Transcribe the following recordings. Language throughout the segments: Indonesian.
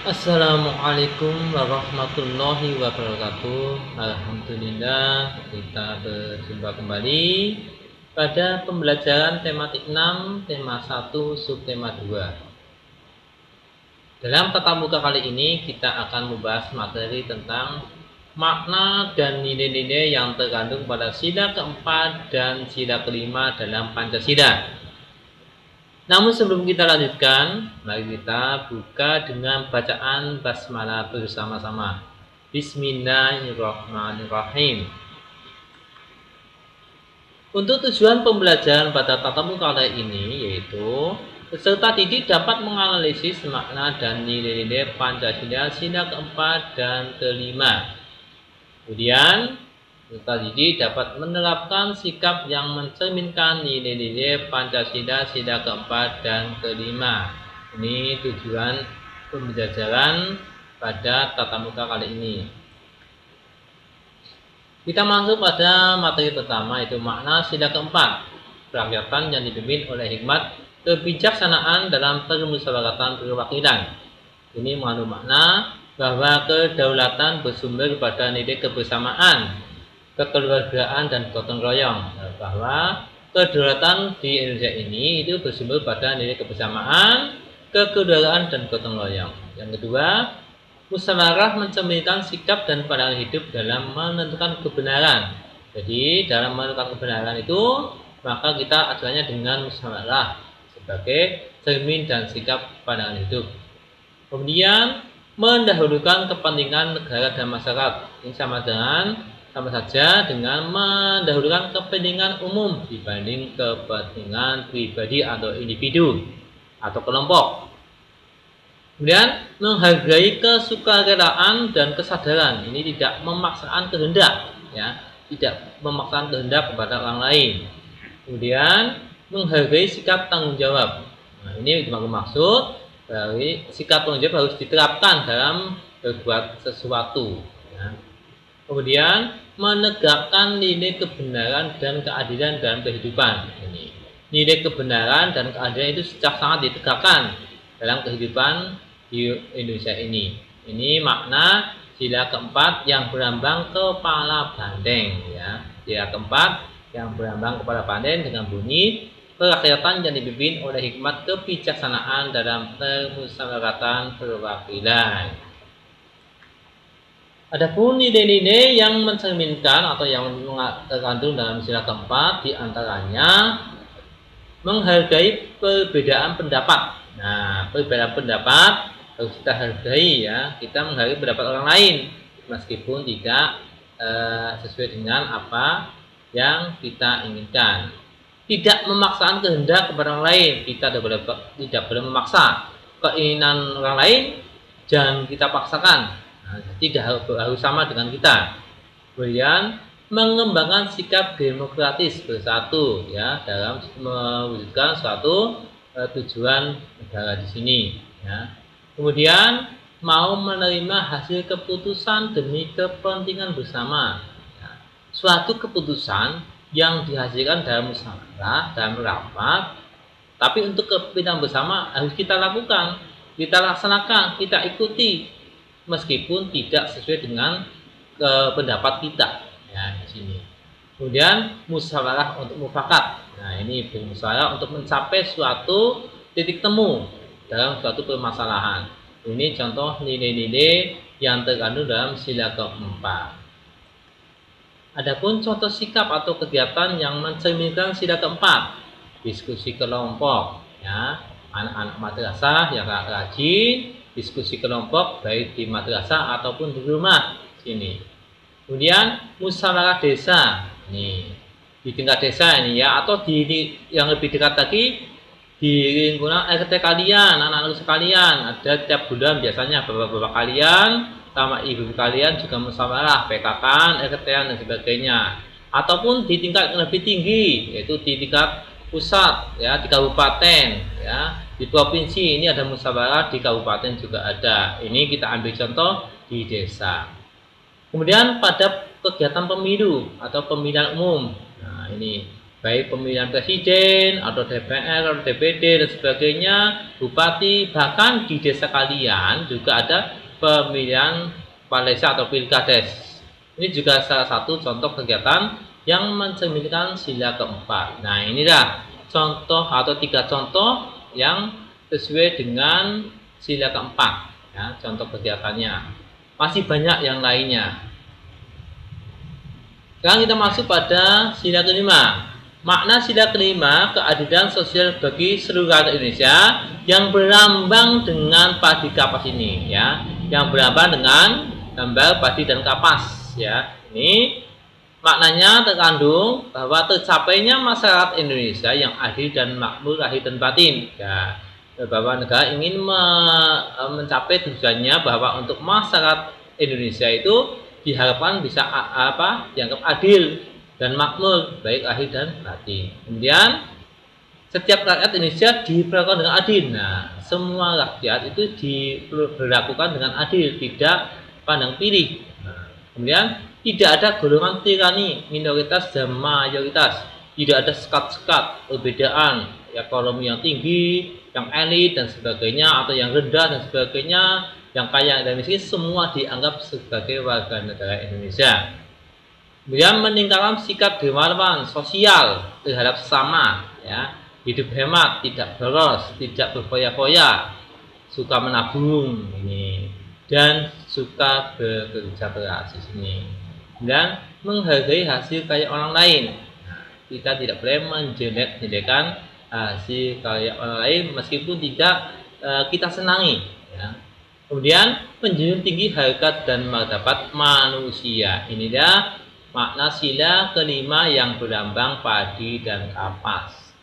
Assalamualaikum warahmatullahi wabarakatuh. Alhamdulillah kita berjumpa kembali pada pembelajaran tematik 6, tema 1, subtema 2. Dalam tatap muka kali ini kita akan membahas materi tentang makna dan nilai-nilai yang terkandung pada sila keempat dan sila kelima dalam Pancasila. Namun sebelum kita lanjutkan, mari kita buka dengan bacaan basmalah bersama-sama. Bismillahirrahmanirrahim. Untuk tujuan pembelajaran pada tatap muka kali ini yaitu peserta didik dapat menganalisis makna dan nilai-nilai Pancasila sila keempat dan kelima. Kemudian peserta didik dapat menerapkan sikap yang mencerminkan nilai-nilai Pancasila sila keempat dan kelima. Ini tujuan pembelajaran pada tatap muka kali ini. Kita masuk pada materi pertama, yaitu makna sila keempat, kerakyatan yang dipimpin oleh hikmat kebijaksanaan dalam permusyawaratan perwakilan. Ini mengandung makna bahwa kedaulatan bersumber pada nilai kebersamaan, kekeluargaan, dan gotong royong. Bahwa kedaulatan di Indonesia ini itu bersumber pada nilai kebersamaan, kekeluargaan, dan gotong royong. Yang kedua, musyawarah mencerminkan sikap dan pandangan hidup dalam menentukan kebenaran. Jadi dalam menentukan kebenaran itu maka kita acuannya dengan musyawarah sebagai cermin dan sikap pandangan hidup. Kemudian mendahulukan kepentingan negara dan masyarakat. Ini sama saja dengan mendahulukan kepentingan umum dibanding kepentingan pribadi atau individu atau kelompok. Kemudian menghargai kesukarelaan dan kesadaran. Ini tidak memaksakan kehendak, ya, tidak memaksakan kehendak kepada orang lain. Kemudian menghargai sikap tanggung jawab. Nah, ini maksud dari sikap tanggung jawab harus diterapkan dalam berbuat sesuatu. Ya. Kemudian menegakkan nilai kebenaran dan keadilan dalam kehidupan. Ini nilai kebenaran dan keadilan itu sangat ditegakkan dalam kehidupan di Indonesia ini. Ini makna sila keempat yang berlambang kepala banteng, ya. Sila keempat yang berlambang kepala banteng dengan bunyi kerakyatan yang dipimpin oleh hikmat kebijaksanaan dalam permusyawaratan perwakilan. Adapun nilai-nilai yang mencerminkan atau yang terkandung dalam sila keempat diantaranya menghargai perbedaan pendapat. Nah, perbedaan pendapat harus kita hargai, ya. Kita menghargai pendapat orang lain meskipun tidak sesuai dengan apa yang kita inginkan. Tidak memaksakan kehendak kepada orang lain. Kita tidak boleh memaksa keinginan orang lain, jangan kita paksakan. Nah, tidak harus sama dengan kita. Kemudian mengembangkan sikap demokratis bersatu, ya, dalam mewujudkan suatu tujuan negara di sini, ya. Kemudian mau menerima hasil keputusan demi kepentingan bersama, ya. Suatu keputusan yang dihasilkan dalam musyawarah, dalam rapat, tapi untuk kepentingan bersama harus kita lakukan, kita laksanakan, kita ikuti meskipun tidak sesuai dengan pendapat kita, ya, di sini. Kemudian musyawarah untuk mufakat. Nah, ini bermusyawarah untuk mencapai suatu titik temu dalam suatu permasalahan. Ini contoh nilai-nilai yang terkandung dalam sila keempat. Adapun contoh sikap atau kegiatan yang mencerminkan sila keempat, diskusi kelompok, ya, anak-anak madrasah yang rajin diskusi kelompok baik di madrasah ataupun di rumah sini. Kemudian musyawarah desa, nih di tingkat desa ini, ya, atau di yang lebih dekat lagi di lingkungan RT kalian, anak-anak sekalian, ada tiap bulan biasanya bapak-bapak kalian sama ibu kalian juga musyawarah PKK, RT dan sebagainya. Ataupun di tingkat yang lebih tinggi, yaitu di tingkat pusat, ya, di kabupaten, ya, di provinsi ini ada musyawarah, di kabupaten juga ada. Ini kita ambil contoh di desa. Kemudian pada kegiatan pemilu atau pemilihan umum, nah ini baik pemilihan presiden atau DPR atau DPD dan sebagainya, bupati, bahkan di desa kalian juga ada pemilihan kepala desa atau pilkades. Ini juga salah satu contoh kegiatan yang mencerminkan sila keempat. Nah, inilah contoh atau 3 contoh yang sesuai dengan sila keempat, ya, contoh kegiatannya. Masih banyak yang lainnya. Sekarang kita masuk pada sila kelima. Makna sila kelima, keadilan sosial bagi seluruh rakyat Indonesia yang berlambang dengan padi kapas ini, ya, yang berlambang dengan gambar padi dan kapas, ya. Ini maknanya terkandung bahwa tercapainya masyarakat Indonesia yang adil dan makmur lahir dan batin, ya, bahwa negara ingin mencapai tujuannya bahwa untuk masyarakat Indonesia itu diharapkan bisa dianggap adil dan makmur baik lahir dan batin. Kemudian setiap rakyat Indonesia diperlakukan dengan adil. Nah, semua rakyat itu diperlakukan dengan adil, tidak pandang pilih. Nah, kemudian tidak ada golongan tirani, minoritas dan mayoritas. Tidak ada sekat-sekat, perbedaan ekonomi yang tinggi, yang elit dan sebagainya, atau yang rendah dan sebagainya, yang kaya dan miskin, semua dianggap sebagai warga negara Indonesia. Kemudian meningkatkan sikap dermawan sosial terhadap sesama, ya, hidup hemat, tidak boros, tidak berfoya-foya, suka menabung ini, dan suka bekerja keras di sini. Dan menghargai hasil karya orang lain. Nah, kita tidak boleh menjelek-jelekan hasil karya orang lain meskipun tidak kita senangi, ya. Kemudian menjunjung tinggi harkat dan martabat manusia. Inilah makna sila kelima yang berlambang padi dan kapas.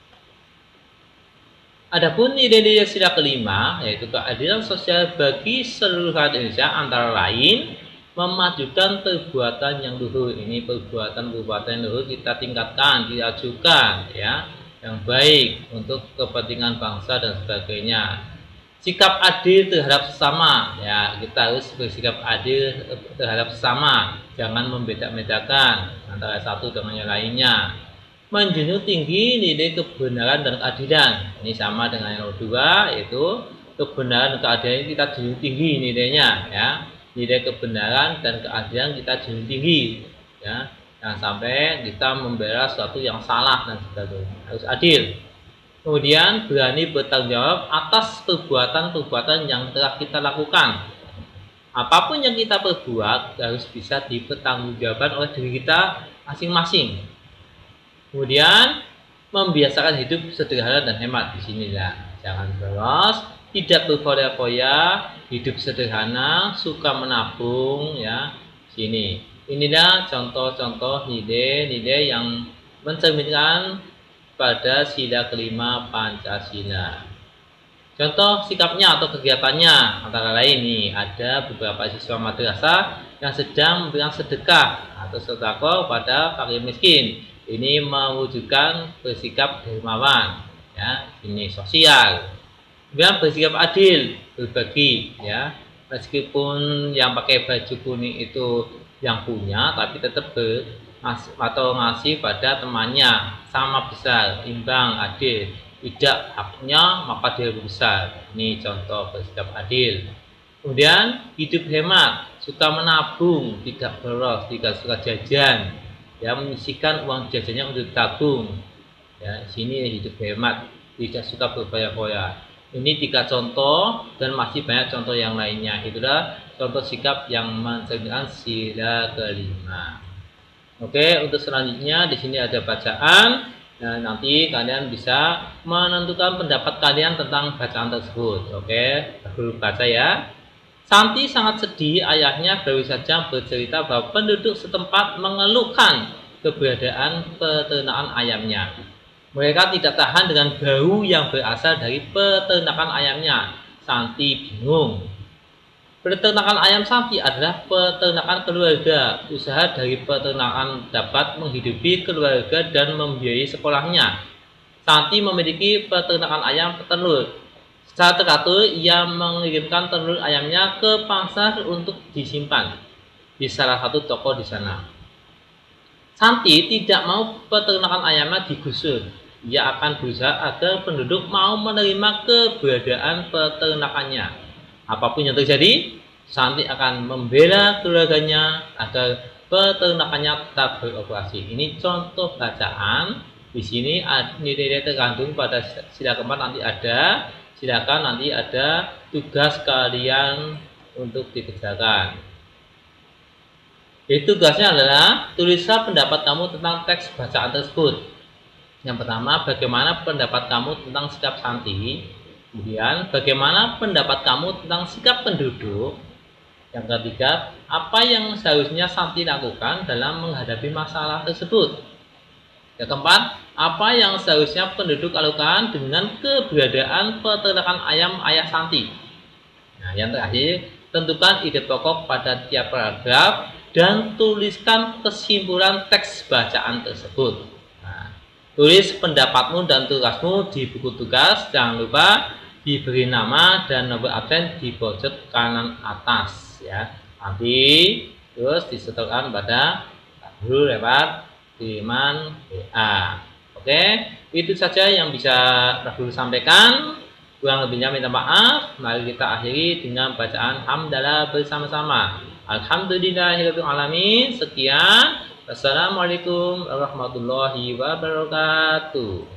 Adapun nilai-nilai sila kelima, yaitu keadilan sosial bagi seluruh rakyat Indonesia, antara lain memajukan perbuatan yang luhur. Ini perbuatan luhur kita tingkatkan, diajukan, ya, yang baik untuk kepentingan bangsa dan sebagainya. Sikap adil terhadap sesama, ya, kita harus bersikap adil terhadap sesama, jangan membeda-bedakan antara satu dengan yang lainnya. Menjunjung tinggi nilai kebenaran dan keadilan. Ini sama dengan yang kedua, yaitu kebenaran dan keadilan kita junjung tinggi nilainya, ya. Nilai kebenaran dan keadilan kita junjung tinggi, ya. Jangan sampai kita membela sesuatu yang salah dan sebagainya. Harus adil. Kemudian berani bertanggung jawab atas perbuatan-perbuatan yang telah kita lakukan. Apapun yang kita perbuat harus bisa dipertanggungjawabkan oleh diri kita masing-masing. Kemudian membiasakan hidup sederhana dan hemat. Di sinilah jangan boros, tidak berfoya-foya, hidup sederhana, suka menabung, ya. Sini. Inilah contoh-contoh nilai-nilai yang mencerminkan pada sila kelima Pancasila. Contoh sikapnya atau kegiatannya antara lain nih, ada beberapa siswa madrasah yang sedang memberikan sedekah atau sedekah pada fakir miskin. Ini mewujudkan bersikap dermawan, ya, ini sosial. Kemudian bersikap adil, berbagi, ya. Meskipun yang pakai baju kuning itu yang punya, tapi tetap ngasih pada temannya sama besar, imbang, adil. Tidak haknya maka dia lebih besar. Ini contoh bersikap adil. Kemudian hidup hemat, suka menabung, tidak boros, tidak suka jajan, ya, menyisihkan uang jajannya untuk tabung, ya. Sini hidup hemat, tidak suka berfoya-foya. Ini 3 contoh dan masih banyak contoh yang lainnya. Itulah contoh sikap yang mencerminkan sila kelima. Oke, untuk selanjutnya di sini ada bacaan. Nah, nanti kalian bisa menentukan pendapat kalian tentang bacaan tersebut. Oke, dulu baca ya. Santi sangat sedih, ayahnya baru saja bercerita bahwa penduduk setempat mengeluhkan keberadaan peternakan ayamnya. Mereka tidak tahan dengan bau yang berasal dari peternakan ayamnya. Santi bingung. Peternakan ayam sapi adalah peternakan keluarga. Usaha dari peternakan dapat menghidupi keluarga dan membiayai sekolahnya. Santi memiliki peternakan ayam petelur. Secara teratur, ia mengirimkan telur ayamnya ke pasar untuk disimpan di salah satu toko di sana. Santi tidak mau peternakan ayamnya digusur. Ia akan berusaha agar penduduk mau menerima keberadaan peternakannya. Apapun yang terjadi, Santi akan membela keluarganya agar peternakannya tetap beroperasi. Ini contoh bacaan. Di sini nilai-nilai tergantung pada sila keempat nanti ada. Silakan nanti ada tugas kalian untuk dikerjakan. Jadi tugasnya adalah tulislah pendapat kamu tentang teks bacaan tersebut. Yang pertama, bagaimana pendapat kamu tentang sikap Santi? Kemudian, bagaimana pendapat kamu tentang sikap penduduk? Yang ketiga, apa yang seharusnya Santi lakukan dalam menghadapi masalah tersebut? Yang keempat, apa yang seharusnya penduduk lakukan dengan keberadaan peternakan ayam ayah Santi? Nah, yang terakhir, tentukan ide pokok pada tiap paragraf dan tuliskan kesimpulan teks bacaan tersebut. Nah, tulis pendapatmu dan tugasmu di buku tugas. Jangan lupa diberi nama dan nomor absen di pojok kanan atas ya. Nanti terus disetorkan pada guru lewat kiriman WA. Oke, itu saja yang bisa Pak Guru sampaikan. Kurang lebihnya minta maaf. Mari kita akhiri dengan bacaan hamdalah bersama-sama. Alhamdulillahirabbil alamin. Sekian. Wassalamualaikum warahmatullahi wabarakatuh.